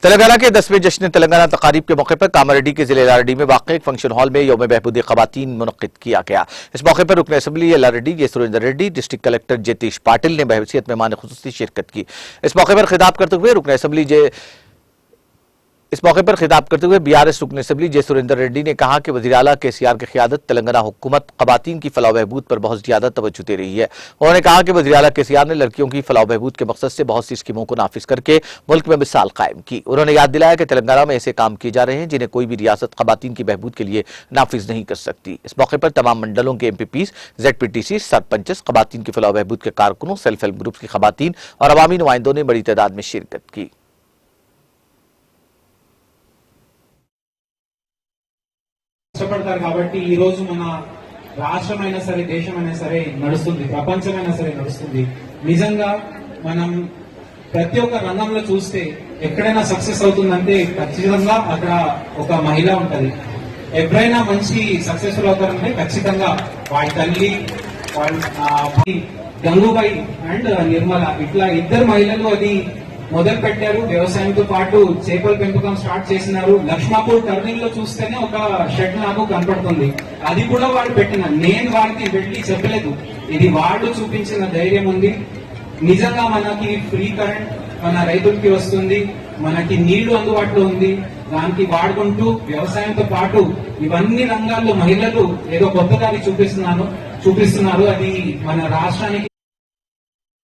तेलंगाना के 10वें जश्न तेलंगाना तकारीब के मौके पर कामारेड्डी के जिले लारेड्डी में वाक़ एक फंक्शन हॉल में यौम बहबूद ख़वातीन मुनक़्क़िद किया गया। इस मौके पर रुकन असम्बली लारेड्डी जे सुरेंद्र रेड्डी, डिस्ट्रिक्ट कलेक्टर जतीश पाटिल ने बहैसियत मेहमान खुसूसी शिरकत की। इस मौके पर खिताब करते हुए BRS रुकन असम्बली जे सुरेंद्र रेड्डी ने कहा कि वज़ीर आला KCR की क़यादत तेलंगाना हुकूमत ख़वातीन की फलाह बहबूद पर बहुत ज़्यादा तवज्जो दे रही है। उन्होंने कहा कि वज़ीर आला KCR ने लड़कियों की फलाह बहबूद के मकसद से बहुत सी स्कीमों को नाफिज करके मुल्क में मिसाल कायम की। उन्होंने याद दिलाया कि तेलंगाना में ऐसे काम किए जा रहे हैं जिन्हें कोई भी रियासत ख़वातीन की बहबूद के लिए नाफिज नहीं कर सकती। इस मौके पर तमाम मंडलों के MPPs, ZPTC, सरपंचेस, ख़वातीन की फलाह बहबूद के कारकुनों, सेल्फ हेल्प ग्रुप्स की ख़वातीन और अवामी नुमाइंदों ने बड़ी तादाद में शिरकत की। కష్టపడతారు కాబట్టి ఈ రోజు మన రాష్ట్రమైనా సరే దేశమైనా సరే నడుస్తుంది, ప్రపంచమైనా సరే నడుస్తుంది. నిజంగా మనం ప్రతి ఒక్క రంగంలో చూస్తే ఎక్కడైనా సక్సెస్ అవుతుందంటే ఖచ్చితంగా అక్కడ ఒక మహిళ ఉంటది. ఎవరైనా మంచి సక్సెస్ఫుల్ అవుతారంటే ఖచ్చితంగా వాడి తల్లి, గంగూబాయి అండ్ నిర్మల ఇట్లా ఇద్దరు మహిళలు అది మొదలు పెట్టారు. వ్యవసాయంతో పాటు చేపల పెంపకం స్టార్ట్ చేసినారు. లక్ష్మాపూర్ టర్నింగ్ లో చూస్తేనే ఒక షెడ్ నాకు కనపడుతుంది. అది కూడా వాడు పెట్టిన, నేను వాడికి వెళ్ళి చెప్పలేదు, ఇది వాడు చూపించిన ధైర్యం ఉంది. నిజంగా మనకి ఫ్రీ కరెంట్ మన రైతులకి వస్తుంది, మనకి నీళ్లు అందుబాటులో ఉంది. దానికి వాడుకుంటూ వ్యవసాయంతో పాటు ఇవన్నీ రంగాల్లో మహిళలు ఏదో కొత్త దారి చూపిస్తున్నారు. అది మన రాష్ట్రానికి